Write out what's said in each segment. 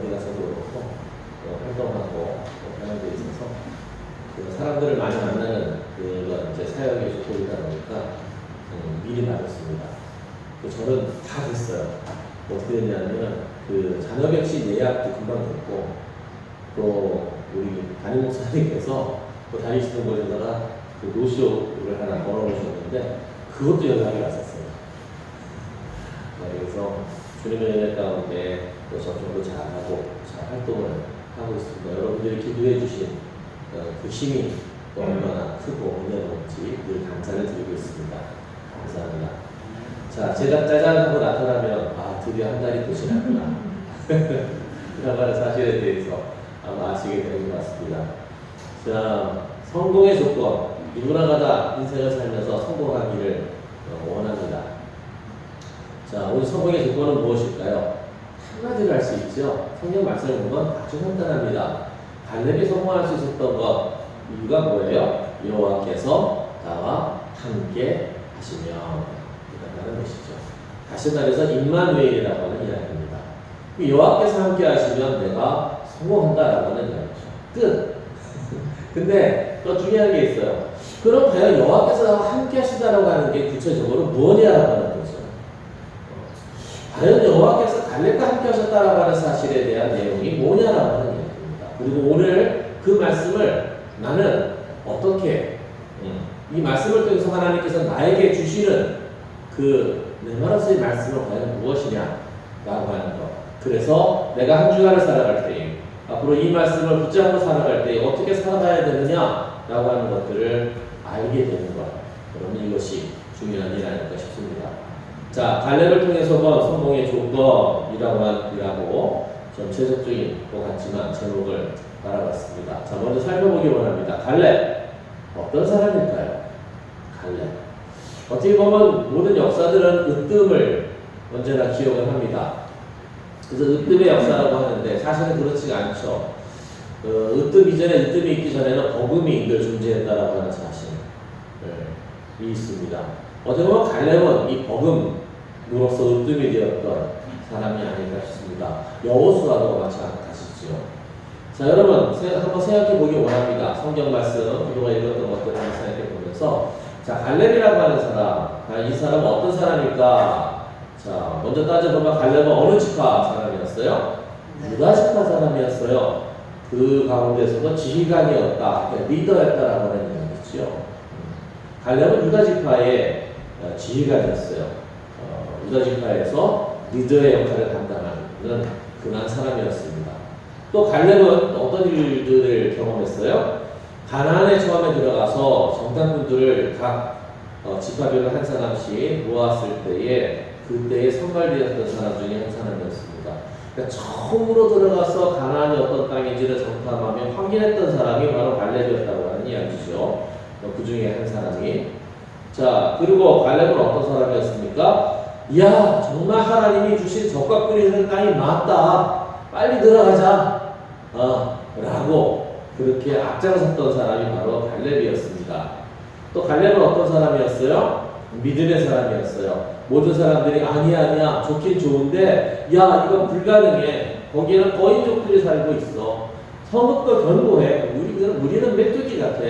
어디 가서도 그렇고 활동하고 그런 데 있어서 그 사람들을 많이 만나는 그런 이제 사역의 조건이다 보니까 미리 받았습니다. 저는 다 됐어요. 어떻게 됐냐면 그 자녀백신 예약도 금방 됐고 또 우리 담임 목사님께서 또 다니시는 곳에다가 그 노쇼를 하나 걸어놓으셨는데 그것도 연락이 왔었어요. 그래서 주님의 은혜 가운데 또 접촉도 잘하고 잘 활동을 하고 있습니다. 여러분들이 기도해 주신 그 힘이 또 얼마나 크고 은혜로운지 늘 감사를 드리고 있습니다. 감사합니다. 자, 제가 짜잔하고 나타나면 드디어 한 달이 끝이 났구나 이런 사실에 대해서 아마 아시게 되는 것 같습니다. 자, 성공의 조건, 누구나 다 인생을 살면서 성공하기를 원합니다. 자, 오늘 성공의 조건은 무엇일까요? 한마디로 할 수 있죠. 성경 말씀을 보면 아주 간단합니다. 갈렙이 성공할 수 있었던 것, 이유가 뭐예요? 여호와께서 나와 함께 하시며 이라는 것이죠. 다시 말해서 임마누엘이라고 하는 이야기입니다. 여호와께서 함께 하시면 내가 성공한다라고 하는 이야기죠. 끝. 근데 또 중요한 게 있어요. 그럼 과연 여호와께서 함께 하시다라고 하는 게 구체적으로 무엇이냐라고 하는 거죠. 과연 여호와께서 갈렙과 함께 하셨다라고 하는 사실에 대한 내용이 뭐냐라고 하는 이야기입니다. 그리고 오늘 그 말씀을 나는 어떻게 이 말씀을 통해서 하나님께서 나에게 주시는 그 네마로스의 말씀은 과연 무엇이냐라고 하는 것. 그래서 내가 한 주간을 살아갈 때에 앞으로 이 말씀을 붙잡고 살아갈 때에 어떻게 살아가야 되느냐라고 하는 것들을 알게 되는 것. 그러면 이것이 중요한 일이라는 것 싶습니다. 자, 갈렙을 통해서 본 성공의 조건이라고 좀 세속적인 것 같지만 제목을 알아봤습니다. 자, 먼저 살펴보기 원합니다. 갈렙 어떤 사람일까요? 갈렙 어떻게 보면 모든 역사들은 으뜸을 언제나 기억을 합니다. 그래서 으뜸의 역사라고 하는데 사실은 그렇지가 않죠. 으뜸 이전에 으뜸이 있기 전에는 버금이 늘 존재했다라고 하는 사실이 있습니다. 어떻게 보면 갈렙은 이 버금으로서 으뜸이 되었던 사람이 아닐까 싶습니다. 여호수아도 마찬가지죠. 자, 여러분 한번 생각해 보기 원합니다. 성경 말씀 우리가 읽었던 것들을 한번 생각해 보면서 자, 갈렙이라고 하는 사람, 이 사람은 어떤 사람일까? 자, 먼저 따져보면 갈렙은 어느 지파 사람이었어요? 유다 지파 사람이었어요. 그 가운데서도 지휘관이었다, 리더였다라고 하는 이야기죠. 갈렙은 유다 지파의 지휘관이었어요. 유다 지파에서 리더의 역할을 감당하는 그런 사람이었습니다. 또 갈렙은 어떤 일들을 경험했어요? 가나안에 처음에 들어가서 정탐꾼들을 각 지파별로 한 사람씩 모았을 때에 그때에 선발되었던 사람 중에 한 사람이었습니다. 그러니까 처음으로 들어가서 가나안이 어떤 땅인지를 정탐하며 확인했던 사람이 바로 갈렙이었다고 하는 이야기죠. 그 중에 한 사람이. 자, 그리고 갈렙은 어떤 사람이었습니까? 이야, 정말 하나님이 주신 적과 꿀이 있는 땅이 맞다. 빨리 들어가자. 라고 그렇게 앞장섰던 사람이 바로 갈렙이었습니다. 또 갈렙은 어떤 사람이었어요? 믿음의 사람이었어요. 모든 사람들이 아니야 좋긴 좋은데 야 이건 불가능해. 거기에는 거인족들이 살고 있어. 성읍도 견고해. 우리는 메뚜기 같아.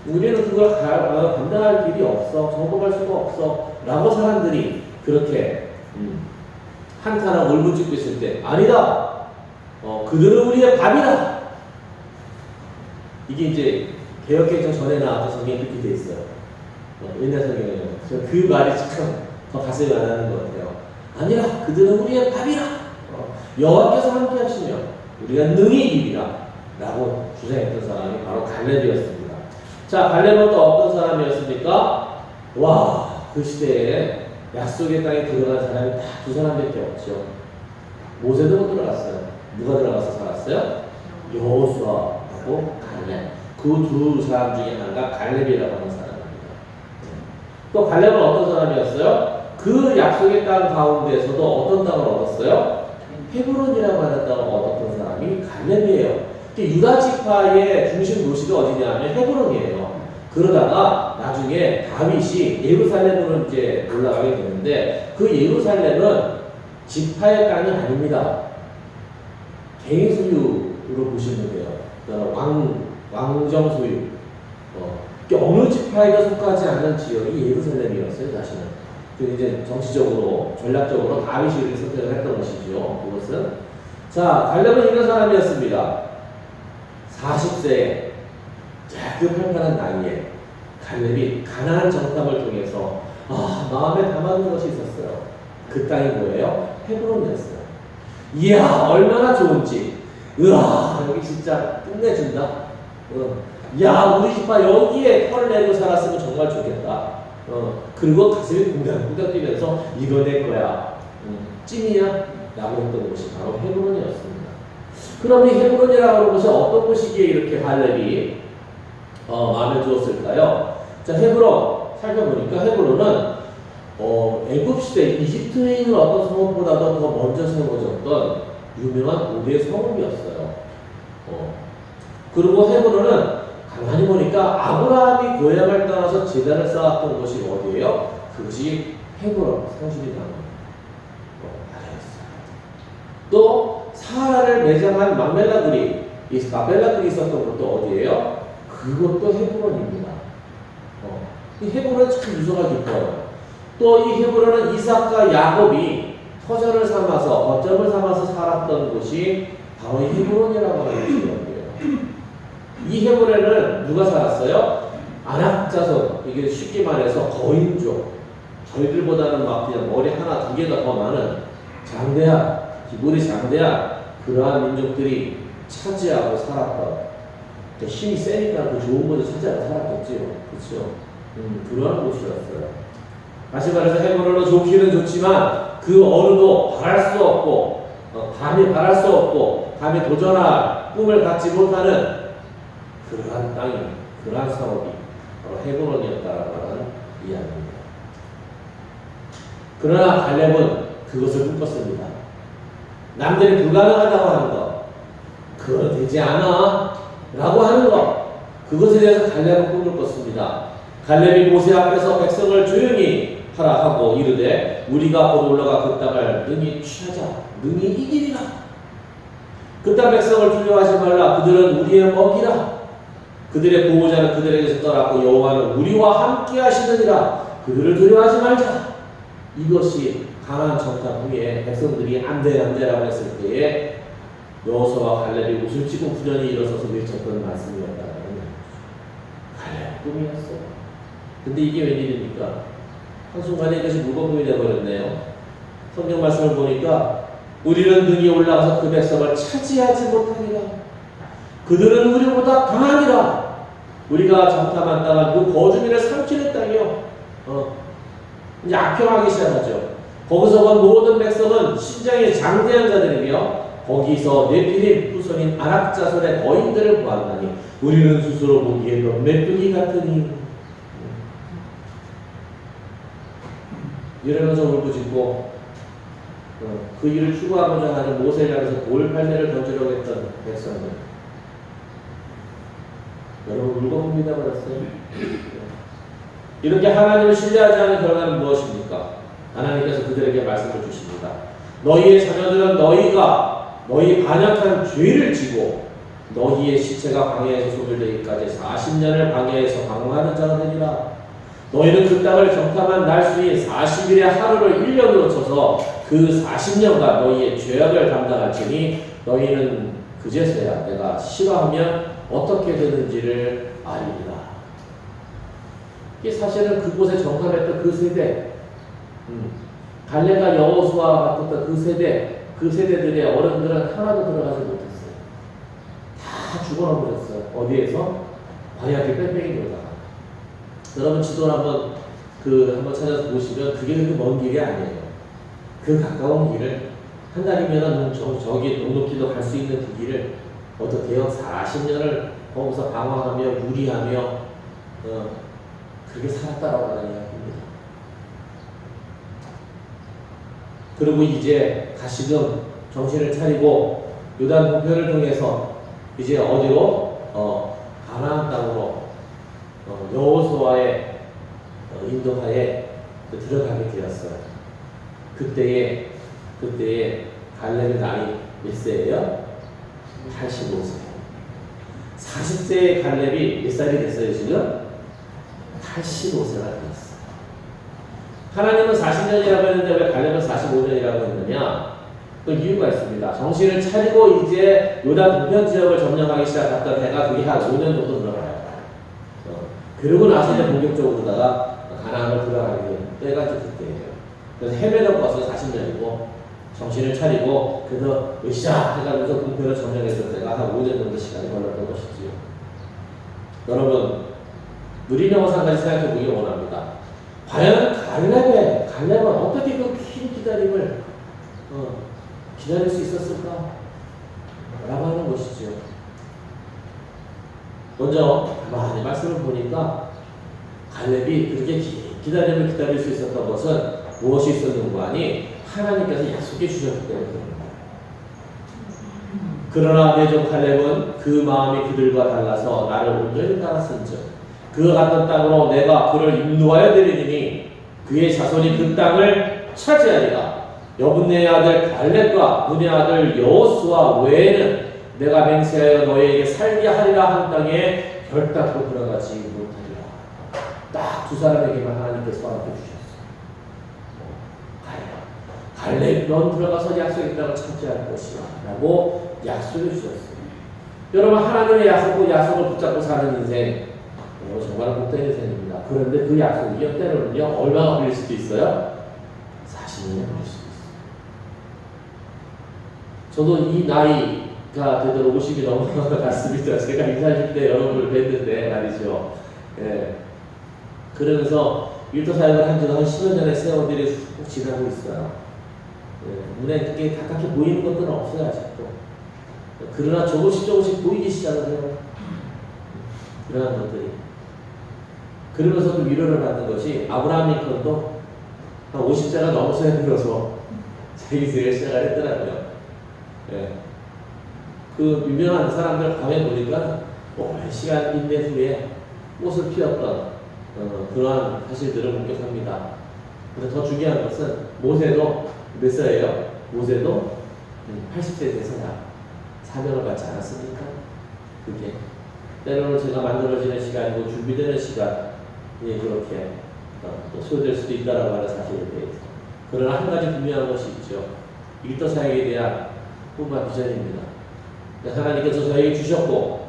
우리는 그걸 감당할 길이 없어. 정복할 수가 없어. 라고 사람들이 그렇게 한탄하고 울부짖고 있을 때 아니다. 그들은 우리의 밥이다. 이게 이제 개혁개정 전에 나왔던 성경이 그렇게 돼 있어요. 옛날 성경에는. 그 말이 참 더 가슴이 와닿는 것 같아요. 아니라 그들은 우리의 밥이라. 여호와께서 함께 하시며 우리가 능히 이기리라. 라고 주장했던 사람이 바로 갈렙이었습니다. 자, 갈렙은 또 어떤 사람이었습니까? 와, 그 시대에 약속의 땅에 들어간 사람이 딱 두 사람밖에 없죠. 모세도 못 들어갔어요. 누가 들어가서 살았어요? 여호수아하고 갈렙. 그 두 사람 중에 하나가 갈렙이라고 하는 사람입니다. 또 갈렙은 어떤 사람이었어요? 그 약속의 땅 가운데에서도 어떤 땅을 얻었어요? 헤브론이라고 하는 땅을 얻었던 사람이 갈렙이에요. 유다 지파의 중심 도시가 어디냐면 헤브론이에요. 그러다가 나중에 다윗이 예루살렘으로 이제 올라가게 되는데 그 예루살렘은 지파의 땅이 아닙니다. 개인 소유로 보시면 돼요. 왕정 소유. 어느 지파에도 속하지 않는 지역이 예루살렘이었어요, 자신은. 그 이제 정치적으로, 전략적으로 다윗이 선택을 했던 것이죠. 그것은. 자, 갈렙은 이런 사람이었습니다. 40세에 그 팔팔한 나이에 갈렙이 가나안 정탐을 통해서 마음에 담아둔 것이 있었어요. 그 땅이 뭐예요? 헤브론이었어요. 이야, 얼마나 좋은지. 으아, 여기 진짜 끝내준다. 야, 우리 집안 여기에 털을 내고 살았으면 정말 좋겠다. 그리고 가슴이 쿵당쿵당 뛰면서 이거 내 거야. 찐이야? 라고 했던 곳이 바로 헤브론이었습니다. 그럼 이 헤브론이라고 하는 곳이 어떤 곳이기에 이렇게 갈렙이 마음에 두었을까요? 자, 헤브론 살펴보니까 헤브론은 애굽시대 이집트에 있는 어떤 성읍보다도 더 먼저 세워졌던 유명한 고대 성읍이었어요. 그리고 헤브론은 가만히 보니까 아브라함이 고향을 떠나서 제단을 쌓았던 곳이 어디예요? 그것이 헤브론, 성실이 나온 나라였어요. 또 사라를 매장한 막멜라들이 있었던 곳도 어디예요? 그것도 헤브론입니다. 이 헤브론은 참 유서가 깊어요. 또 이 헤브론은 이삭과 야곱이 터전을 삼아서 거점을 삼아서 살았던 곳이 바로 이 헤브론이라고 하는 지역이에요. 이 헤브론에는 누가 살았어요? 아낙 자손. 이게 쉽게 말해서 거인족. 저희들보다는 막 그냥 머리 하나 두 개가 더 많은 장대한, 기본이 장대한 그러한 민족들이 차지하고 살았던, 힘이 세니까 그 좋은 곳을 차지하고 살았겠지요. 그렇죠? 그러한 곳이었어요. 다시 말해서 헤브론은 좋기는 좋지만 그 어느도 바랄 수 없고, 감히 바랄 수 없고, 감히 도전할 꿈을 갖지 못하는 그러한 땅이, 그러한 사업이 바로 헤브론이었다라고 하는 이야기입니다. 그러나 갈렙은 그것을 꿈꿨습니다. 남들이 불가능하다고 하는 것, 그건 되지 않아 라고 하는 것, 그것에 대해서 갈렙은 꿈을 꿨습니다. 갈렙이 모세 앞에서 백성을 조용히 하라 하고 이르되 우리가 곧 올라가 그 땅을 능히 취하자, 능히 이기리라. 그 땅 백성을 두려워하지 말라. 그들은 우리의 먹이라. 그들의 보호자는 그들에게서 떠났고 여호와는 우리와 함께 하시느니라. 그들을 두려워하지 말자. 이것이 가나안 정탐 후에 백성들이 안돼라고 했을 때에 여호수아와 갈렙이 웃을 치고 부전히 일어서서 외쳤던 말씀이었다는 갈렙의 꿈이었어요. 근데 이게 웬일입니까? 한순간에 이것이 물거품이 되어버렸네요. 성경 말씀을 보니까 우리는 능히 올라가서 그 백성을 차지하지 못하리라. 그들은 우리보다 강하니라. 우리가 정탐한 땅은 그 거주민을 삼키는 땅이요. 이제 악평하기 시작하죠. 거기서 본 모든 백성은 신장이 장대한 자들이며 거기서 네피림 후손인 아낙 자손의 거인들을 보았나니 우리는 스스로 보기에 메뚜기 같으니. 이러면서 울부짖고 그 일을 추구하고자 하는 모세를 향해서 돌팔매를 던지려고 했던 백성들. 여러분 울고봅니다 버렸어요. 이렇게 하나님을 신뢰하지 않은 결과는 무엇입니까? 하나님께서 그들에게 말씀을 주십니다. 너희의 자녀들은 너희 반역한 죄를 지고 너희의 시체가 광야에서 소멸되기까지 40년을 광야에서 방황하는 자가 되리라. 너희는 그 땅을 정탐한 날수인 40일의 하루를 1년으로 쳐서 그 40년간 너희의 죄악을 담당할 테니 너희는 그제서야 내가 싫어하면 어떻게 되는지를 알리라. 이게 사실은 그곳에 정탐했던 그 세대, 갈렙과 여호수아와 같았던 그 세대들의 어른들은 하나도 들어가지 못했어요. 다 죽어버렸어요. 어디에서? 광야길 뺑뺑이 돌다가. 여러분 지도를 한번 찾아서 보시면 그게 그렇게 먼 길이 아니에요. 그 가까운 길을 한 달이면 저기 넉넉히도 갈 수 있는 그 길을 어떻게 해요? 40년을 거기서 방황하며 유리하며 그렇게 살았다라고 하는 이야기입니다. 그리고 이제 다시금 정신을 차리고 요단 동편을 통해서 이제 어디로? 가나안 땅으로 여호수아의 인도하에 들어가게 되었어요. 그때에 갈렙의 나이 몇 세예요? 85세. 40세의 갈렙이 몇 살이 됐어요, 지금? 85세가 되었어요. 하나님은 40년이라고 했는데 왜 갈렙은 45년이라고 했느냐? 그 이유가 있습니다. 정신을 차리고 이제 요단 동편 지역을 점령하기 시작했던 해가 그게 한 5년 정도 들어가요. 그러고 나서 이제 본격적으로다가 가나안을 들어가게 된 때가 그때예요. 그래서 헤매던 것은 40년이고 정신을 차리고 그래서 으쌰 해가면서 동편을 점령했을 때가 한 5년 정도 시간이 걸렸던 것이지요. 여러분 누리는 상까지 생각해 보기 원합니다. 과연 갈렙은 어떻게 그 긴 기다림을 기다릴 수 있었을까? 라고 하는 것이지요. 먼저 많이 말씀을 보니까 갈렙이 그렇게 기다림을 기다릴 수 있었던 것은 무엇이 있었는가 하니 하나님께서 약속해 주셨기 때문입니다. 그러나 내 종 갈렙은 그 마음이 그들과 달라서 나를 온전히 따랐은즉 그가 갔던 땅으로 내가 그를 인도하여 드리니 그의 자손이 그 땅을 차지하리라. 여분네의 아들 갈렙과 눈의 아들 여호수아 외에는 내가 맹세하여 너희에게 살게 하리라 한 땅에 결단코 들어가지 못하리라. 딱 두 사람에게만 하나님께서 허락해 주셨어요. 갈렙 넌 들어가서 약속의 땅을 차지할 것이라 라고 약속해 주셨어요. 여러분 하나님의 약속을 붙잡고 사는 인생 정말 복된 인생입니다. 그런데 그 약속이 때로는요 얼마나 걸릴 수도 있어요? 40년이 걸릴 수도 있어요. 저도 이 나이가 되도록 50이 넘은 것 같습니다. 제가 20, 30대 여러분을 뵀는데 말이죠. 예. 그러면서 일도 사역을 한 지도 한 10년 전에 세월들이 훅 지나고 있어요. 예. 눈에 그렇게 가깝게 보이는 것들은 없어요 아직도. 그러나 조금씩 보이기 시작을 해요. 그러한 것들이. 그러면서도 위로를 받는 것이 아브라함 링컨도 한 50세가 넘어서 힘들어서 자기 인생을 시작을 했더라고요. 예. 그 유명한 사람들 가면 보니까 오랜 시간 인내 후에 꽃을 피웠던 그러한 사실들을 목격합니다. 그런데 더 중요한 것은 모세도 몇 살이에요? 모세도 80세 돼서야 사명을 받지 않았습니까? 그게 때로는 제가 만들어지는 시간이고 준비되는 시간이 그렇게 또 소요될 수도 있다라고 하는 사실에 대해서. 그러나 한 가지 분명한 것이 있죠. 일터 사역에 대한 꿈과 비전입니다. 하나님께서 저에게 주셨고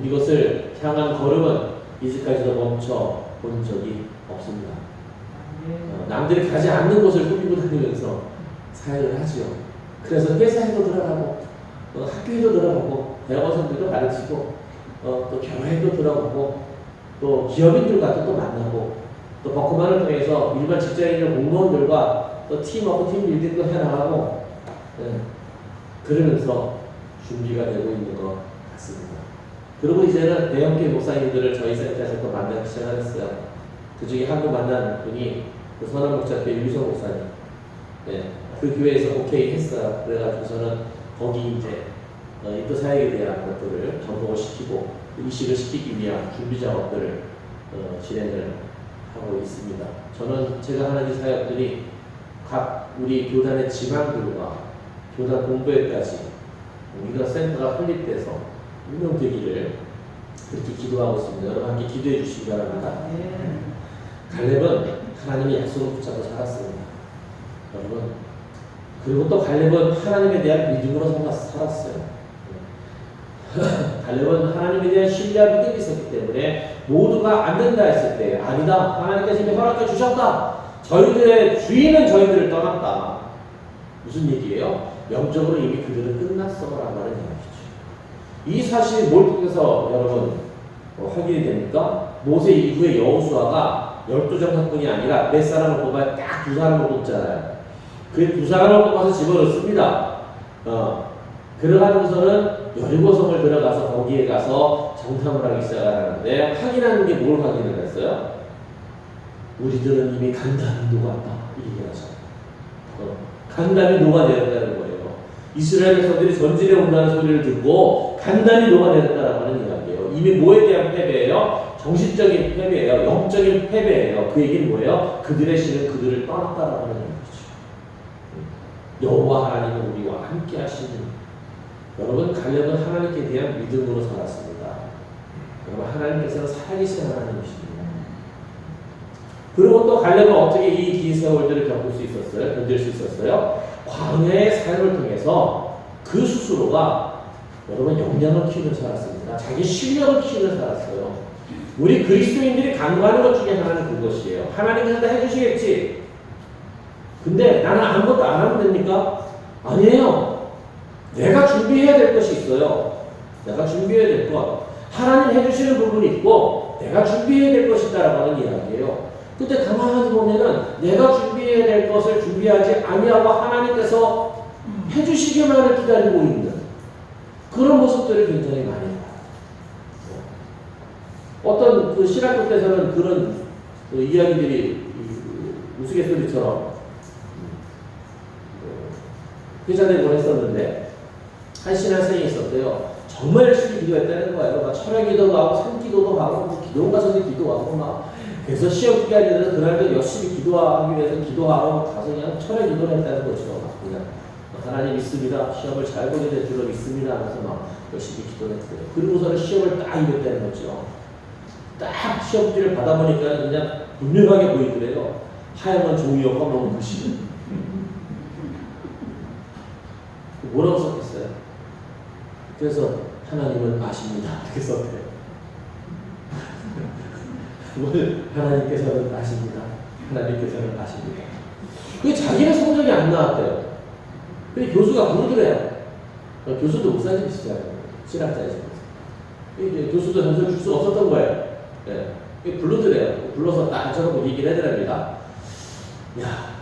이것을 향한 걸음은 이제까지도 멈춰 본 적이 없습니다. 남들이 가지 않는 곳을 꾸미고 다니면서 사역을 하지요. 그래서 회사에도 들어가고 학교에도 들어가고 대학원생들도 가르치고 또 교회도 들어가고 또 기업인들과 또 만나고 또 버크만을 통해서 일반 직장인들 공무원들과 또 팀워크 팀 빌딩도 해나가고 그러면서 준비가 되고 있는 것 같습니다. 그리고 이제는 대형교회 목사님들을 저희 센터에서 또 만나기 시작했어요. 그 중에 한 분 만난 분이 그 선한목자교회 유성 목사님. 네, 그 교회에서 오케이 했어요. 그래가지고 저는 거기 이제 인도 사역에 대한 것들을 전복을 시키고 이식을 시키기 위한 준비 작업들을 진행을 하고 있습니다. 저는 제가 하는 이 사역들이 각 우리 교단의 지망들과 교단 본부에까지 우리가 센터가 설립돼서 운영되기를 그렇게 기도하고 있습니다. 여러분 함께 기도해 주시기 바랍니다. 갈렙은 하나님의 약속을 붙잡고 살았습니다. 여러분 그리고 또 갈렙은 하나님에 대한 믿음으로 살았어요. 갈렙은 하나님에 대한 신뢰와 믿음이 있었기 때문에 모두가 안 된다 했을 때 아니다. 하나님께서 이미 허락해 주셨다. 저희들의 주인은 저희들을 떠났다. 무슨 얘기예요? 영적으로 이미 그들은 끝났어라고 하는 이야기죠. 이 사실이 뭘 통해서 여러분 확인이 됩니까? 모세 이후에 여호수아가 12정사뿐이 아니라 몇 사람을 뽑아야 딱 두 사람을 뽑잖아요. 그 두 사람을 뽑아서 집어넣습니다. 그러가면서는 여리고성을 들어가서 거기에 가서 정탐을 하기 시작하는데 확인하는 게 뭘 확인을 했어요? 우리들은 이미 간담이 녹았다. 이 얘기하죠. 간담이 녹아내렸다는 거예요. 이스라엘 백성들이 전진해 온다는 소리를 듣고 간담이 녹아내렸다라고 하는 이야기예요. 이미 뭐에 대한 패배예요? 정신적인 패배예요. 영적인 패배예요. 그 얘기는 뭐예요? 그들의 신은 그들을 떠났다라고 하는 얘기죠. 여호와 하나님은 우리와 함께 하시는 여러분 갈렙은 하나님께 대한 믿음으로 살았습니다. 여러분 하나님께서는 살아계신 하나님이십니다. 그리고 또 갈렙은 어떻게 이 긴 세월들을 겪을 수 있었어요? 견딜 수 있었어요? 광야의 삶을 통해서 그 스스로가 여러분 역량을 키우며 살았습니다. 자기 실력을 키우며 살았어요. 우리 그리스도인들이 간구하는 것 중에 하나는 그것이에요. 하나님께서 다 해주시겠지. 근데 나는 아무것도 안 하면 됩니까? 아니에요. 내가 준비해야 될 것이 있어요. 내가 준비해야 될 것. 하나님 해주시는 부분이 있고 내가 준비해야 될 것이 있다라고 하는 이야기예요. 근데 가만히 보면은 내가 준비해야 될 것을 준비하지 아니하고 하나님께서 해주시기만을 기다리고 있는 그런 모습들을 굉장히 많이 봐요. 어떤 그 신학교 때서는 그런 그 이야기들이 우스갯소리처럼 회자되곤 했었는데 한 신학생이 있었대요. 정말 열심히 기도했다는 거예요. 막 철야 기도도 하고 산 기도도 하고 기도원 가서도 기도하고 막 그래서 시험 기간이 돼서 그날도 열심히 기도하기 위해서 기도하고 가서 그냥 철야 기도를 했다는 거죠. 막 그냥 하나님 믿습니다. 시험을 잘 보게 될 줄로 믿습니다. 하면서 막 열심히 기도를 했어요. 그리고서는 시험을 딱 이겼다는 거죠. 딱 시험지를 받아보니까 그냥 분명하게 보이더래요. 하얀 종이요, 검은 글씨. 뭐라고 썼겠어요? 그래서 하나님은 아십니다. 이렇게 썼대요. 하나님께서는 아십니다. 하나님께서는 아십니다. 그게 자기는 성적이 안 나왔대요. 근데 교수가 부르더래요. 교수도 목사님이시잖아요. 신학자이시면서. 교수도 점수를 줄 수 없었던 거예요. 예. 부르더래요. 불러서 딱 저러고 얘기를 해드랍니다. 야,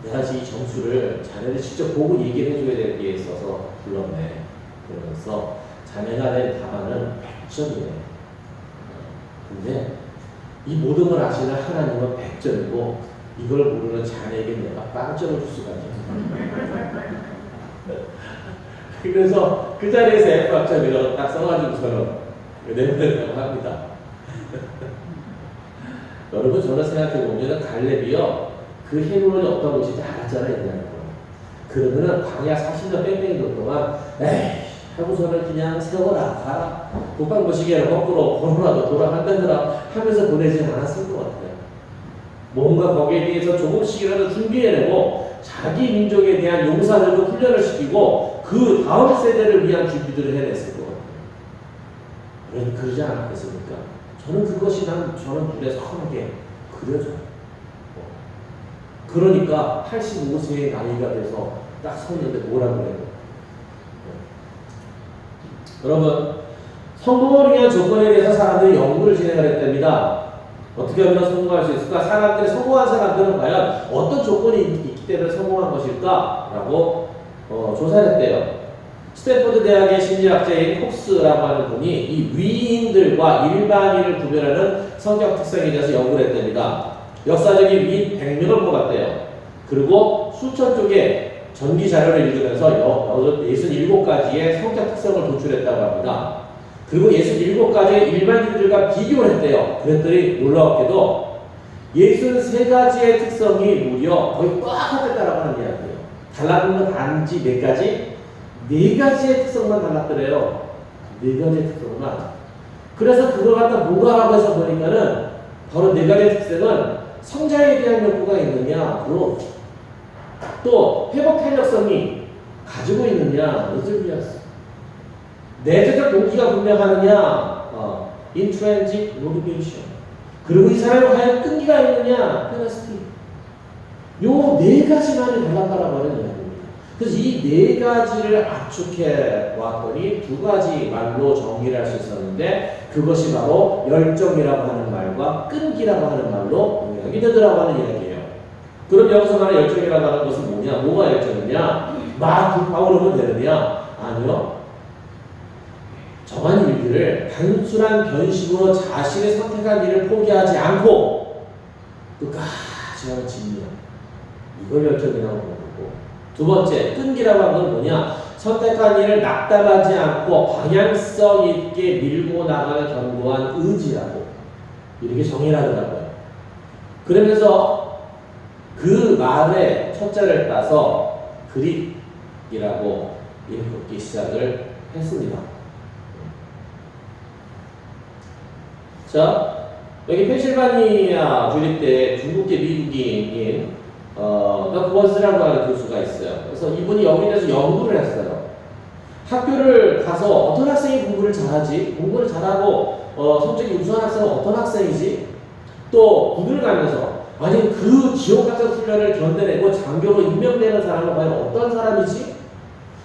내가 이 점수를 자네를 직접 보고 얘기를 해줘야 될 게 있어서 불렀네. 그러면서 자네가 낸 답안은 100점이네. 근데 이 모든 걸 아시는 하나님은 100점이고 이걸 모르는 자네에게 내가 빵점을 줄 수가 있냐. 그래서 그 자리에서 F학점이라고 딱 써가지고서는 내보냈다고 합니다. 여러분 저는 생각해보면 갈렙이요 그 헤브론이 어떤 곳인지 알았잖아요. 옛날에. 그러면은 광야 40년 뺑뺑이 돌 동안 에이 하고서는 그냥 세워라 가라 국방부시계를 거꾸로 번호라도 돌아간다더라 하면서 보내지는 않았을 것 같아요. 뭔가 거기에 대해서 조금씩이라도 준비해내고 자기 민족에 대한 용사들도 훈련을 시키고 그 다음 세대를 위한 준비들을 해냈을 것 같아요. 그러지 않았겠습니까? 저는 그것이 저는 눈에 선하게 그려져요. 그러니까 85세의 나이가 돼서 딱 섰는데 뭐라고 그래요? 여러분 성공을 위한 조건에 대해서 사람들이 연구를 진행을 했답니다. 어떻게 하면 성공할 수 있을까? 사람들이 성공한 사람들은 과연 어떤 조건이 있기 때문에 성공한 것일까? 라고 조사했대요. 스탠포드 대학의 심리학자인 콕스라고 하는 분이 이 위인들과 일반인을 구별하는 성격 특성에 대해서 연구를 했답니다. 역사적인 위인 100명을 뽑았대요. 그리고 수천 쪽의 전기 자료를 읽으면서 67가지의 성격 특성을 도출했다고 합니다. 그리고 67가지의 일반인들과 비교를 했대요. 그랬더니 놀라웠게도 63가지의 특성이 무려 거의 똑같았다라고 하는 이야기예요. 달라진 건 단지 4가지? 4가지의 특성만 달랐더래요. 4가지의 특성만. 그래서 그걸 갖다 뭐가라고 해서 보니까는 바로 4가지의 특성은 성장에 대한 욕구가 있느냐, 또 회복 탄력성이 가지고 있느냐, 내재적 동기가 분명하느냐, intrinsic motivation. 그리고 이 사람이 과연 끈기가 있느냐, tenacity. 요 4가지만이 달랐다라고 하는 이야기입니다. 그래서 이 4가지를 압축해 왔더니 2가지 말로 정의를 할 수 있었는데 그것이 바로 열정이라고 하는 말과 끈기라고 하는 말로 동일하게 되더라고 하는 이야기예요. 그럼 여기서 말하는 열정이라고 하는 것은 뭐냐? 뭐가 열정이냐? 막 불타오르면 되느냐? 아니요. 정한 일들을 단순한 변심으로 자신의 선택한 일을 포기하지 않고 끝까지 하는 진명. 이걸 열정이라고 하는 거고. 두 번째, 끈기라고 하는 건 뭐냐? 선택한 일을 낙담하지 않고 방향성 있게 밀고 나가는 견고한 의지라고. 이렇게 정의를 하더라고요. 그러면서 그 말의 첫자를 따서 그릿이라고 일컫기 시작을 했습니다. 자, 여기 펜실바니아 주립대 중국계 미국인인 더버스라고 하는 교수가 있어요. 그래서 이분이 여기에 대해서 연구를 했어요. 학교를 가서 어떤 학생이 공부를 잘하지? 공부를 잘하고 성적이 우수한 학생은 어떤 학생이지? 또 군을 가면서 아니 그 지옥 같은 훈련을 견뎌내고 장교로 임명되는 사람은 과연 어떤 사람이지?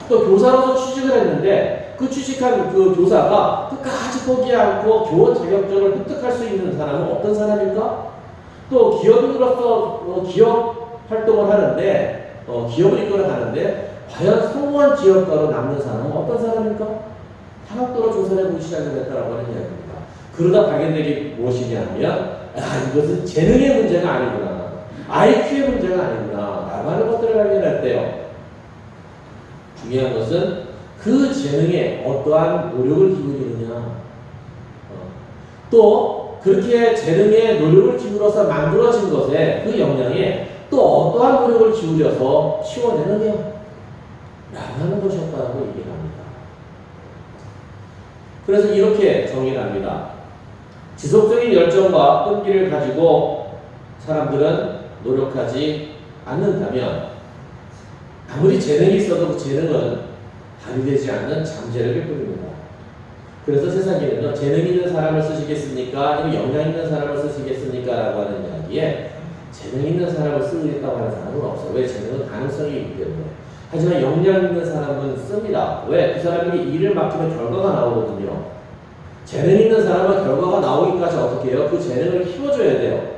또 교사로서 취직을 했는데 그 취직한 그 교사가 끝까지 포기 않고 교원 자격증을 획득할 수 있는 사람은 어떤 사람일까? 또 기업인으로서 기업 활동을 하는데 기업을 이끌어가는데 과연 성공한 기업가로 남는 사람은 어떤 사람일까? 다각도로 조사를 해보기 시작을 했다라고 하는 이야기입니다. 그러다 발견된 게 무엇이냐면 이것은 재능의 문제가 아니구나. IQ의 문제가 아니구나. 라고 하는 것들을 발견했대요. 중요한 것은 그 재능에 어떠한 노력을 기울이느냐. 또 그렇게 재능에 노력을 기울여서 만들어진 것에 그 역량에 또 어떠한 노력을 기울여서 키워내느냐. 라고 하는 것이었다고 얘기를 합니다. 그래서 이렇게 정의를 합니다. 지속적인 열정과 끈기를 가지고 사람들은 노력하지 않는다면 아무리 재능이 있어도 그 재능은 발휘되지 않는 잠재력일 뿐입니다. 그래서 세상에는 재능 있는 사람을 쓰시겠습니까? 아니면 역량 있는 사람을 쓰시겠습니까? 라고 하는 이야기에 재능 있는 사람을 쓰겠다고 하는 사람은 없어요. 왜? 재능은 가능성이 있기 때문에. 하지만 역량 있는 사람은 씁니다. 왜? 그 사람에게 일을 맡기면 결과가 나오거든요. 재능 있는 사람은 결과가 나오기까지 어떻게 해요? 그 재능을 키워줘야 돼요.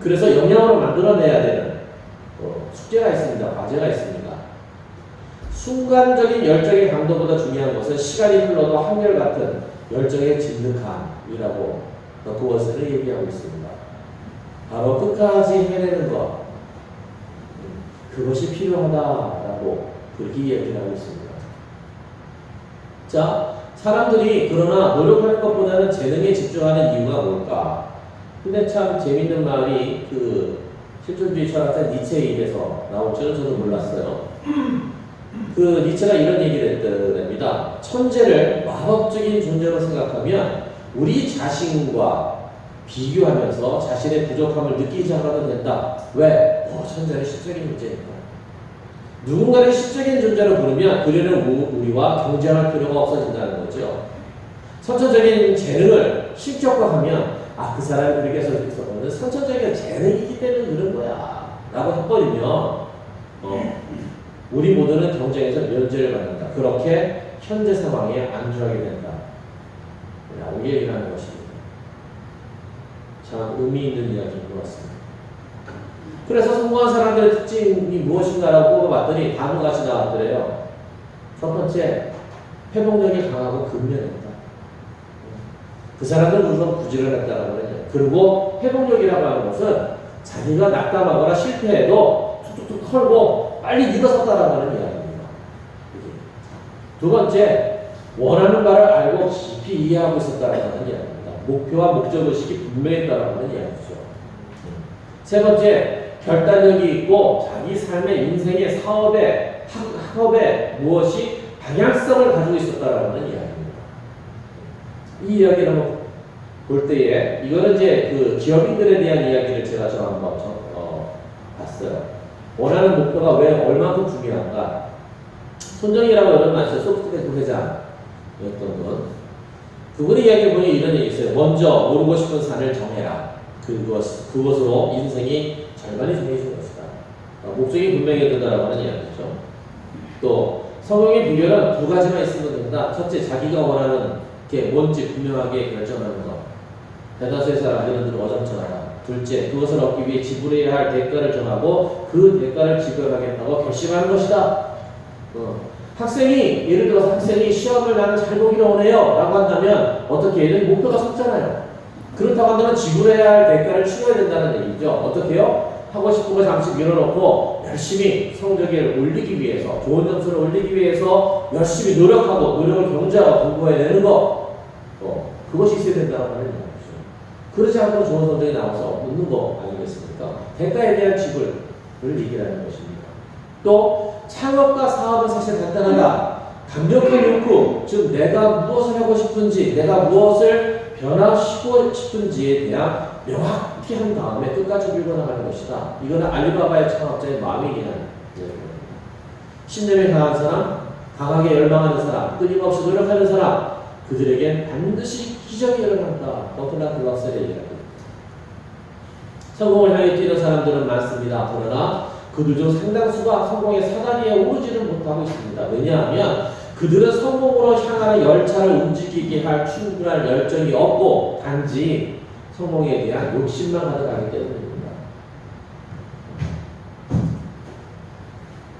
그래서 역량으로 만들어내야 되는 숙제가 있습니다. 과제가 있습니다. 순간적인 열정의 강도보다 중요한 것은 시간이 흘러도 한결같은 열정의 진득함이라고 그것을 얘기하고 있습니다. 바로 끝까지 해내는 것, 그것이 필요하다라고 그렇게 얘기를 하고 있습니다. 자, 사람들이 그러나 노력하는 것보다는 재능에 집중하는 이유가 뭘까? 근데 참 재밌는 말이 그 실존주의 철학자 니체의 입에서 나올 줄은 저도 몰랐어요. 그 니체가 이런 얘기를 했답니다. 천재를 마법적인 존재로 생각하면 우리 자신과 비교하면서 자신의 부족함을 느끼지 않아도 된다. 왜? 천재는 시적인 존재니까. 누군가를 시적인 존재로 부르면 그녀는 우리와 경쟁할 필요가 없어진다는 거죠. 선천적인 재능을 실격화하면 그 사람이 그렇게 해서 선천적인 재능이기 때문에 그런 거야 라고 해버리면 우리 모두는 경쟁에서 면제를 받는다. 그렇게 현재 상황에 안주하게 된다 라고 얘기를 하는 것입니다. 참 의미 있는 이야기인 것 같습니다. 그래서 성공한 사람들의 특징이 무엇인가라고 뽑아봤더니 다음같이 나왔더래요. 첫 번째, 회복력이 강하고 근면했다. 그 사람들은 우선 부지런을 했다라고 그래요. 그리고 회복력이라고 하는 것은 자기가 낙담하거나 실패해도 툭툭툭 털고 빨리 일어섰다라고 하는 이야기입니다. 두 번째, 원하는 바를 알고 깊이 이해하고 있었다라고 하는 이야기입니다. 목표와 목적의식이 분명했다라고 하는 이야기죠. 세 번째, 결단력이 있고 자기 삶의 인생의 사업에 학업에 무엇이 방향성을 가지고 있었다라는 이야기입니다. 이 이야기를 한번 볼 때에 이거는 이제 그 기업인들에 대한 이야기를 제가 한번 봤어요. 원하는 목표가 왜 얼마큼 중요한가? 손정희라고 여러분 아시죠? 소프트뱅크 회장이었던 분. 그분의 이야기를 보니 이런 얘기 있어요. 먼저 오르고 싶은 산을 정해라. 그것으로 인생이 절반이 정해진 것이다. 목적이 분명해야 된다라고 하는 이야기죠. 또 성공의 비결은 두 가지만 있으면 된다. 첫째, 자기가 원하는 게 뭔지 분명하게 결정하는 것. 대다수의 사람들은 어정쩡하다. 둘째, 그것을 얻기 위해 지불해야 할 대가를 정하고 그 대가를 지불하겠다고 결심하는 것이다. 학생이 예를 들어서 학생이 시험을 나는 잘 보기로 원해요 라고 한다면 어떻게 해야 돼? 목표가 섰잖아요. 그렇다고 한다면 지불해야 할 대가를 치러야 된다는 얘기죠. 어떻게 해요? 하고 싶은 거 잠시 밀어놓고 열심히 성적을 올리기 위해서 좋은 점수를 올리기 위해서 열심히 노력하고 노력을 경제하고 공부해내는 거 그것이 있어야 된다고 하는 얘기죠. 그렇지 않고 좋은 성적이 나와서 묻는 거 아니겠습니까? 대가에 대한 지불을 얘기하는 것입니다. 또 창업과 사업은 사실 간단하다. 강력한 욕구, 즉 내가 무엇을 하고 싶은지, 내가 무엇을 변화시키고 싶은지에 대한 명확히 한 다음에 끝까지 밀고 나가는 것이다. 이거는 알리바바의 창업자의 마음이긴 한 이야기입니다. 신념이 강한 사람, 강하게 열망하는 사람, 끊임없이 노력하는 사람, 그들에겐 반드시 기적이 일어난다. 버틀라 글락셀의 이야기입니다. 성공을 향해 뛰는 사람들은 많습니다. 그러나 그들 중 상당수가 성공의 사다리에 오르지를 못하고 있습니다. 왜냐하면 그들은 성공으로 향하는 열차를 움직이게 할 충분한 열정이 없고 단지 성공에 대한 욕심만 가득하기 때문입니다.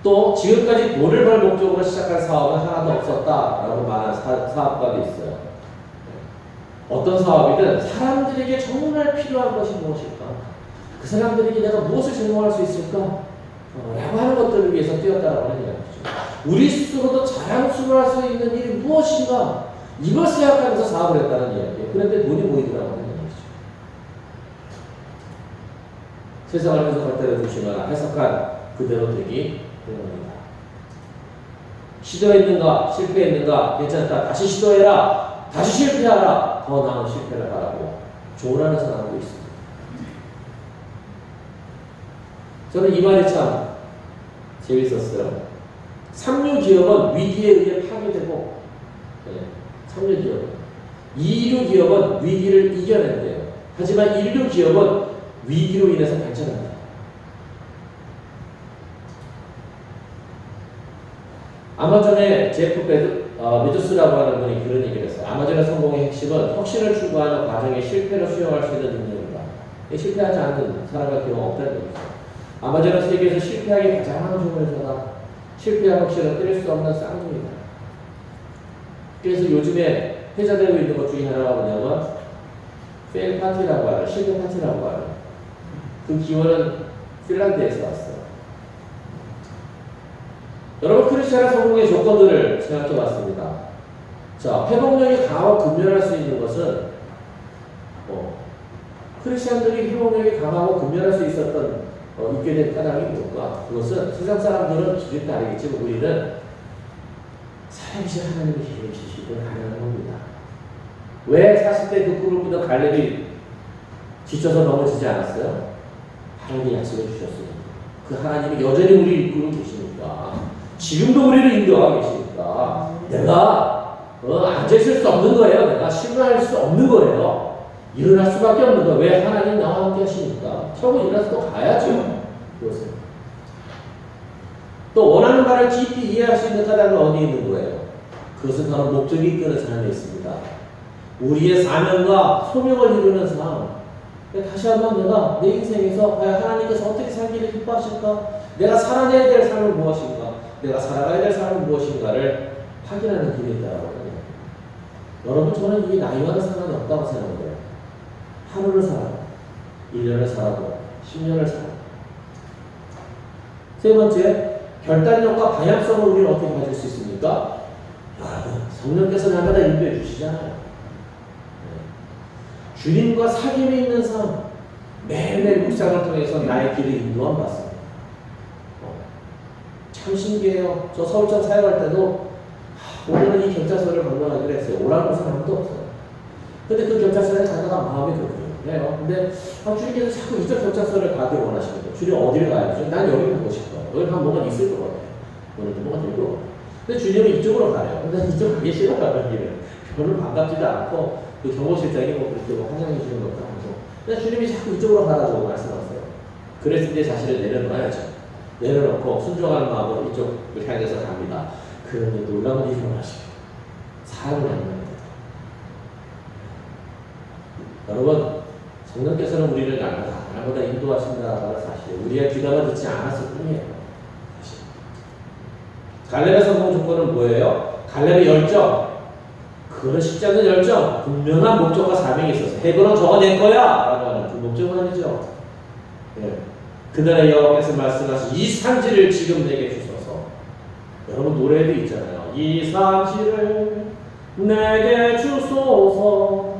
또 지금까지 돈을 벌 목적으로 시작한 사업은 하나도 없었다라고 말한 사업가도 있어요. 어떤 사업이든 사람들에게 정말 필요한 것이 무엇일까? 그 사람들에게 내가 무엇을 제공할 수 있을까? 라고 하는 것들을 위해서 뛰었다라고 하는 이야기죠. 우리 스스로도 자랑스러워할 수 있는 일이 무엇인가? 이걸 생각하면서 사업을 했다는 이야기예요. 그런데 돈이 모이더라고 하는 이야기죠. 세상을 해석할 때를 두시거나 해석한 그대로 되기 때문입니다. 시도했는가? 실패했는가? 괜찮다. 다시 시도해라. 다시 실패하라. 더 나은 실패를 하라고 조언하면서 나오고 있습니다. 저는 이 말이 참 재밌었어요. 삼류기업은 위기에 의해 파괴되고, 삼류기업은. 이류기업은 위기를 이겨낸대요. 하지만 일류기업은 위기로 인해서 발전한다. 아마존의 제프 베조스라고 하는 분이 그런 얘기를 했어요. 아마존의 성공의 핵심은 혁신을 추구하는 과정에 실패를 수용할 수 있는 능력이다. 실패하지 않는 사람의 경우가 없다는 거죠. 아마존은 세계에서 실패하기 가장 좋은 회사다. 실패한 혁신은 때릴 수 없는 쌍둥이다. 그래서 요즘에 회자되고 있는 것 중에 하나가 뭐냐면 페일 파티라고 하는, 실패 파티라고 하는 그 기원은 핀란드에서 왔어요. 여러분, 크리스찬의 성공의 조건들을 생각해 봤습니다. 자, 회복력이 강하고 근면할 수 있는 것은 크리스찬들이 회복력이 강하고 근면할 수 있었던 있게 된 까닭이 뭘까? 그것은 세상 사람들은 기준이 다르겠지만 우리는 살아계신 하나님의 계획이 지시고 가능한 겁니다. 왜 40대 그 꿈을 꾸던 갈렙이 지쳐서 넘어지지 않았어요? 하나님이 약속해 주셨습니다. 그 하나님이 여전히 우리를 이끌고 계시니까, 지금도 우리를 인도하고 계시니까 내가 앉아있을 수 없는 거예요. 내가 실망할 수 없는 거예요. 일어날 수밖에 없는 거예요. 왜? 하나님 나와 함께 하시니까. 결국 일어나서 또 가야죠. 그것은. 또 원하는 바를 깊이 이해할 수 있는 까닭은 어디에 있는 거예요? 그것은 바로 목적이 이끄는 삶에 있습니다. 우리의 사명과 소명을 이루는 삶. 다시 한번 내가 내 인생에서 과연 하나님께서 어떻게 살기를 기뻐하실까? 내가 살아내야 될 삶은 무엇인가? 내가 살아가야 될 삶은 무엇인가를 확인하는 길이 있다고 합니다. 여러분, 저는 이게 나이와는 상관이 없다고 생각해요. 하루를 살아도, 1년을 살아도, 10년을 살아도. 세 번째, 결단력과 방향성을 우리는 어떻게 가질 수 있습니까? 여러분, 성령께서 날마다 인도해 주시잖아요. 주님과 사귐이 있는 삶, 매일매일 묵상을 통해서 나의 길을 인도함 받습니다. 참 신기해요. 저 서울청 사역할 때도 오늘은 이 경찰서를 방문하기로 했어요. 오라는 곳은 아무도 없어요. 근데 그 경찰서에 가다가 마음이 그렇고요. 근데 주님께서 자꾸 이쪽 경찰서를 가길 원하시는 거예요. 주님 어디를 가야죠? 난 여기 가고 싶어요. 여기 가면 뭐가 있을 것 같아요. 오늘도 뭐가 될 것 같아요. 근데 주님은 이쪽으로 가래요. 근데 이쪽 가기 싫어요. 별로 반갑지도 않고, 그 경호실장이 그렇게 환영해 주는 것도 아니고. 근데 주님이 자꾸 이쪽으로 가라고 말씀하세요. 그래서 이제 자신을 내려놓아야죠. 내려놓고 순종하는 마음으로 이쪽을 향해서 갑니다. 그런데 놀라운 일이 일어나시고 사람을 만납니다. 여러분, 성령께서는 우리를 날마다 인도하신다는 사실, 우리가 귀담아 듣지 않았을 뿐이에요. 사실. 갈렙의 성공 조건은 뭐예요? 갈렙의 열정, 그거는 쉽지 않은 열정, 분명한 목적과 사명이 있어서 해보는 저거 내 거야! 라고 하는 그 목적은 아니죠. 그날의 여호와께서 말씀하신 이 산지를 지금 내게 주소서. 여러분, 노래도 있잖아요. 이 산지를 내게 주소서.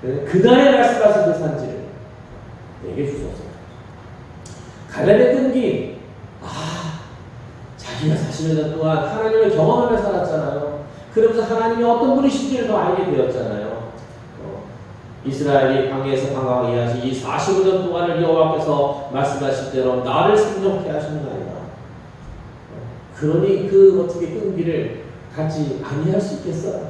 그날에 말씀하신 그 산지를 내게 주소서. 갈렙의 끈기, 자기가 40년 동안 하나님을 경험하며 살았잖아요. 그러면서 하나님이 어떤 분이신지를 더 알게 되었잖아요. 이스라엘이 광야에서 방황하게 하신 이 45년 동안을 여호와께서 말씀하신 대로 나를 생존케 하시는가이다. 그러니 그 어떻게 끈기를 갖지 아니할 수 있겠어요?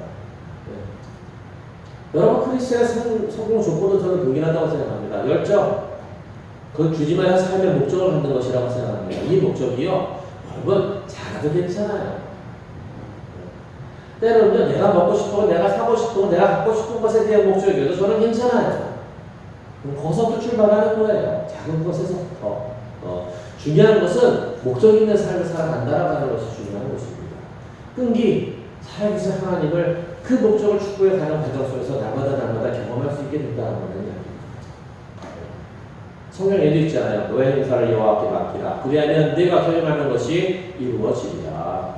여러분 크리스천의 성공 조건도 저는 동일하다고 생각합니다. 열정, 그건 주님의 삶의 목적을 갖는 것이라고 생각합니다. 이 목적이요, 여러분 작아도 괜찮아요. 때로는 내가 먹고 싶고 내가 사고 싶고 내가 갖고 싶은 것에 대한 목적이어도 저는 괜찮아요. 거기서부터 출발하는 거예요. 작은 것에서부터. 중요한 것은 목적 있는 삶을 살아간다라는 것이 중요한 것입니다. 끈기, 살아계신 하나님을 그 목적을 추구해 가는 과정 속에서 날마다 경험할 수 있게 된다는 이야기입니다. 성경에도 있잖아요. 너의 행사를 여호와께 맡기라. 그리하면 네가 경험하는 것이 이루어지리라.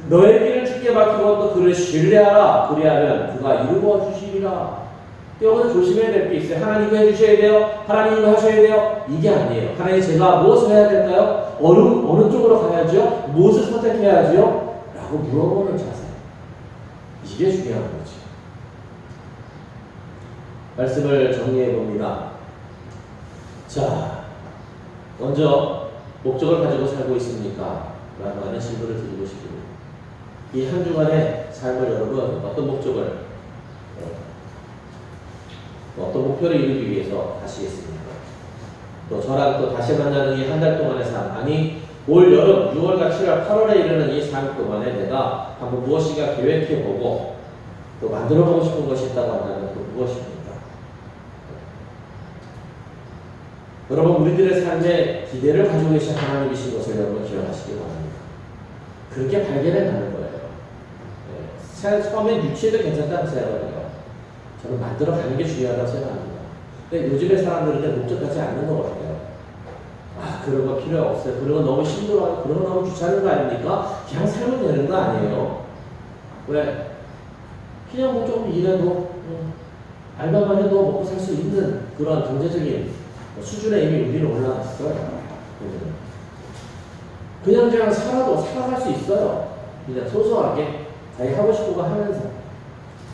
너의 길을 주께 맡기고 또 그를 신뢰하라. 그리하면 그가 이루어 주시리라. 여기서 조심해야 될 게 있어요. 하나님 이거 해주셔야 돼요. 하나님 이거 하셔야 돼요. 이게 아니에요. 하나님 제가 무엇을 해야 될까요? 어느 쪽으로 가야죠? 무엇을 선택해야죠? 라고 물어보는 자세. 이게 중요한 거죠. 말씀을 정리해 봅니다. 자, 먼저 목적을 가지고 살고 있습니까? 라고 하는 질문을 드리고 싶습니다. 이 한 주간의 삶을 여러분 어떤 목적을, 어떤 목표를 이루기 위해서 하시겠습니까? 또 저랑 또 다시 만나는 이 한 달 동안의 삶, 아니 올 여름 6월과 7월, 8월에 이르는 이 삶 동안에 내가 한번 무엇인가 계획해보고 또 만들어보고 싶은 것이 있다고 한다면 또 무엇입니까? 여러분 우리들의 삶에 기대를 가지고 계신 하나님이신 것을 여러분 기억하시기 바랍니다. 그렇게 발견해 가는 거예요. 처음엔 유치해도 괜찮다고 생각해요. 저는 만들어 가는 게 중요하다고 생각합니다. 근데 요즘의 사람들은 목적하지 않는 것 같아요. 아, 그런 거 필요 없어요. 그런 거 너무 힘들어요. 그런 거 너무 귀찮은 거 아닙니까? 그냥 살면 되는 거 아니에요. 왜? 그냥 뭐 조금 일해도, 알바만 해도 먹고 살 수 있는 그런 경제적인 수준에 이미 우리는 올라갔어요. 그냥 살아도 살아갈 수 있어요. 그냥 소소하게 자기 하고 싶은 거 하면서.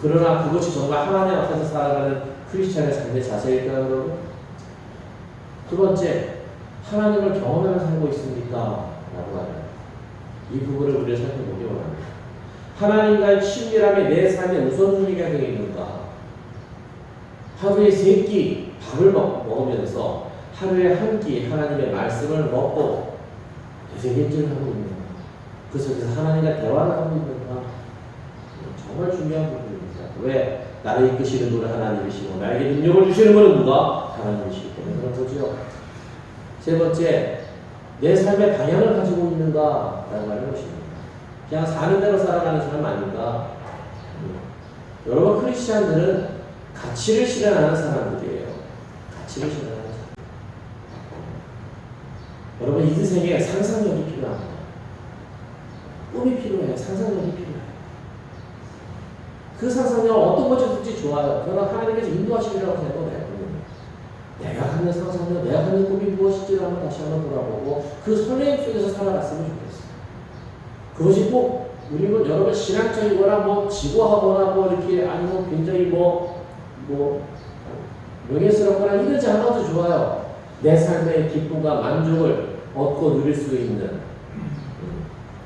그러나 그것이 정말 하나님 앞에서 살아가는 크리스찬의 삶의 자세일까요, 여러분? 두 번째, 하나님을 경험하며 살고 있습니까? 라고 하는 이 부분을 우리가 살펴보기 원합니다. 하나님과의 친밀함이 내 삶의 우선순위가 되어 있는가? 하루에 3끼 밥을 먹으면서 하루에 한 끼 하나님의 말씀을 먹고 되새김질을 하고 있는가? 그 속에서 하나님과 대화를 하고 있는가? 정말 중요한 부분입니다. 왜? 나를 이끄시는 분은 하나님이시고 나에게 능력을 주시는 분은 누가? 하나님이시기 때문에 그런 거죠. 세 번째, 내 삶의 방향을 가지고 있는가? 라고 하는 것입니다. 그냥 사는 대로 살아가는 사람 아닌가? 여러분 크리스찬들은 가치를 실현하는 사람들이에요. 가치를 실현하는 사람. 여러분 인생에 상상력이 필요합니다. 꿈이 필요해요. 상상력이 필요해요. 그 상상력 어떤 것이든지 좋아요. 그러나 하나님께서 인도하시리라고 생각해요. 내가 갖는 상상력, 내가 갖는 꿈이 무엇인지를 한번 다시 한번 돌아보고 그 설레임 속에서 살아갔으면 좋겠어요. 그것이 꼭 우리는 여러분 신앙적이거나 뭐 지고하거나 뭐 이렇게 아니면 굉장히 명예스럽거나 이러지 않아도 좋아요. 내 삶의 기쁨과 만족을 얻고 누릴 수 있는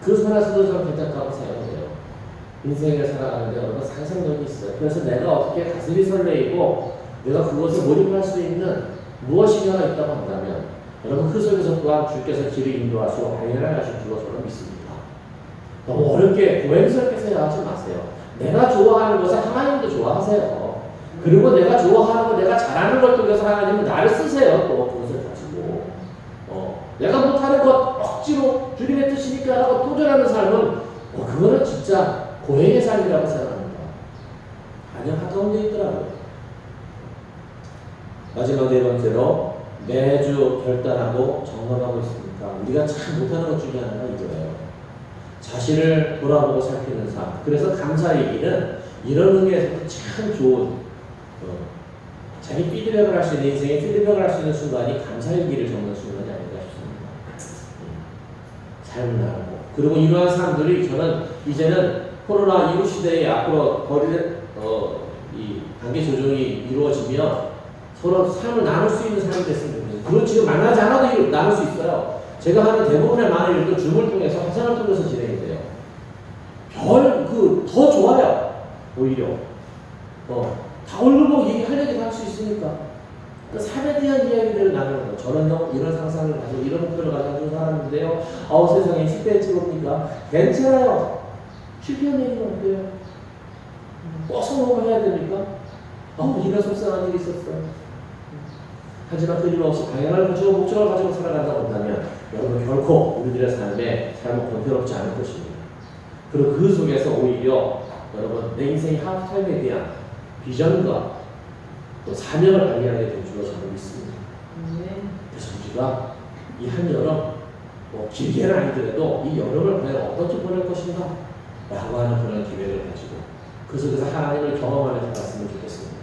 그 선에서도 저는 괜찮다고 생각해요. 인생을 살아가는데 여러분 상상력이 있어요. 그래서 내가 어떻게 가슴이 설레이고 내가 그것을 몰입할 수 있는 무엇인가가 있다고 한다면 여러분 그 속에서 또한 주께서 길을 인도하시고 발견을 하실 줄로 저는 믿습니다. 너무 어렵게 고행스럽게 생각하지 마세요. 내가 좋아하는 것을 하나님도 좋아하세요. 그리고 내가 좋아하는 거 내가 잘하는 걸 통해서 하나님은 나를 쓰세요. 또 그것을 가지고 내가 못하는 것 억지로 주님의 뜻이니까 하고 도전하는 삶은 그거는 진짜 고행의 삶이라고 생각합니다. 아니요, 한가운데 있더라고요. 마지막 네 번째로 매주 결단하고 점검하고 있습니다. 우리가 참 못하는 것 중에 하나가 이거예요. 자신을 돌아보고 살피는 삶. 그래서 감사일기는 이런 의미에서도 참 좋은 자기 피드백을 할 수 있는 인생의 피드백을 할 수 있는 순간이 감사일기를 적는 순간이 아닐까 싶습니다. 삶을 나누고 그리고 이러한 사람들이 저는 이제는 코로나 이후 시대에 앞으로 이 단계 조정이 이루어지면 서로 삶을 나눌 수 있는 사람이 됐으면 좋겠어요. 그건 지금 만나지 않아도 나눌 수 있어요. 제가 하는 대부분의 많은 일도 줌을 통해서 화상을 통해서 진행이 돼요. 더 좋아요. 오히려. 다 얼굴 보고 얘기할 얘기도 할 수 있으니까. 그 삶에 대한 이야기들을 나누는 거. 저는요, 이런 상상을 가지고, 이런 목표를 가지고 사람인데요. 세상에 실패했지 뭡니까? 괜찮아요. 실패한 얘기는 어때요? 꼭 성공을 해야 됩니까? 이런 속상한 일이 있었어요. 하지만 끊임없이 방향을 가지고 목적을 가지고 살아간다고 한다면 여러분 결코 우리들의 삶은 번거롭지 않을 것입니다. 그리고 그 속에서 오히려 여러분 내 인생의 하프타임에 대한 비전과 또 사명을 발견하게 될 줄로 저는 믿습니다. 그래서 우리가 이 한여름 길게는 아니더라도 이 여름을 과연 어떻게 보낼 것인가 라고 하는 그런 기회를 가지고 그 속에서 하나님을 경험하며 살았으면 좋겠습니다.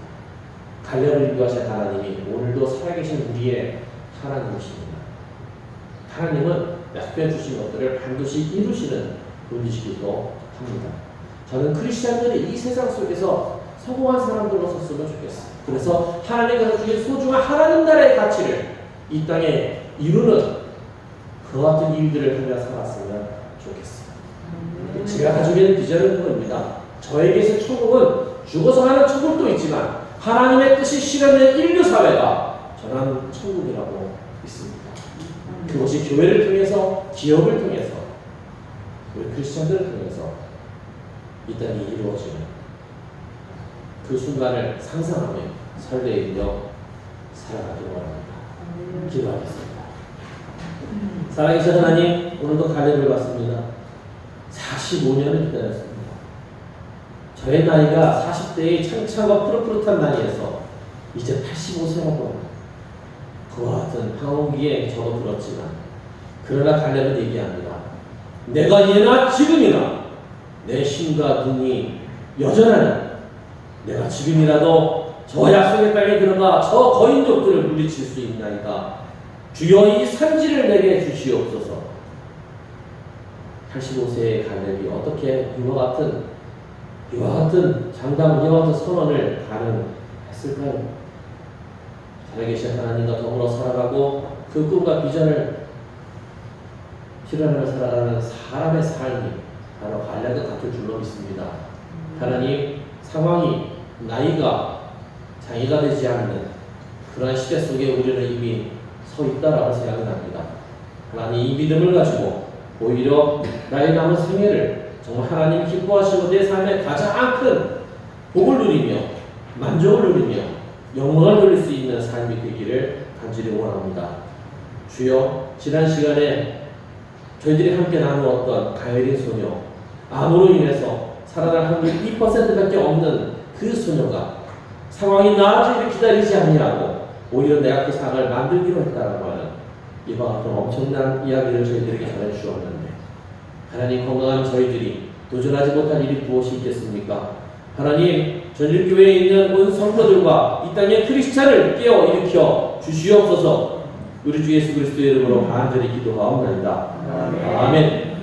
갈렙을 인도하신 하나님이 오늘도 살아계신 우리의 하나님이십니다. 하나님은 약속해 주신 것들을 반드시 이루시는 분이시기도 합니다. 저는 크리스찬들이 이 세상 속에서 성공한 사람들로 섰으면 좋겠어요. 그래서 하나님께서 주신 소중한 하나님 나라의 가치를 이 땅에 이루는 그와 같은 일들을 하며 살았으면 좋겠어요. 제가 가지고 있는 비전은 그겁니다. 저에게서 천국은 죽어서 가는 천국도 있지만 하나님의 뜻이 실현된 인류 사회가 전한 천국이라고 믿습니다. 그것이 교회를 통해서, 기업을 통해서, 우리 크리스천들을 통해서 이 땅이 이루어지는 그 순간을 상상하며 설레이며 살아가기를 원합니다. 기도하겠습니다. 살아계신 하나님, 오늘도 갈렙을 받습니다. 45년을 기다렸습니다. 저의 나이가 40대의 창창과 푸릇푸릇한 나이에서 이제 85세라고 그와 같은 황혼기에 접어들었지만 그러나 갈렙은 얘기합니다. 내가 예나 지금이나 내 힘과 눈이 여전하니 내가 지금이라도 저 약속의 땅에 들어가 저 거인족들을 물리칠 수 있나이다. 주여 이 산지를 내게 주시옵소서. 85세의 갈렙이 어떻게 이와 같은 장담, 이와 같은 선언을 가능했을까요? 살아계신 하나님과 더불어 살아가고 그 꿈과 비전을 실현하며 살아가는 사람의 삶이 바로 갈렙과 같을 줄로 믿습니다. 하나님, 상황이 나이가 장애가 되지 않는 그러한 시대 속에 우리는 이미 서 있다라고 생각이 납니다. 하나님, 이 믿음을 가지고 오히려 나의 남은 생애를 정말 하나님이 기뻐하시고 내 삶의 가장 큰 복을 누리며 만족을 누리며 영광을 누릴 수 있는 삶이 되기를 간절히 원합니다. 주여, 지난 시간에 저희들이 함께 나누었던 가열인 소녀, 암으로 인해서 살아날 확률이 2%밖에 없는 그 소녀가 상황이 나아지기를 기다리지 아니하고 오히려 내가 그 상을 만들기로 했다라고 하는 이와 같은 엄청난 이야기를 저희들에게 전해주셨는데 하나님, 건강한 저희들이 도전하지 못할 일이 무엇이 있겠습니까? 하나님, 전일교회에 있는 온 성도들과 이 땅의 크리스찬을 깨어 일으켜 주시옵소서. 우리 주 예수 그리스도의 이름으로 간절히 기도하옵나이다. 아멘.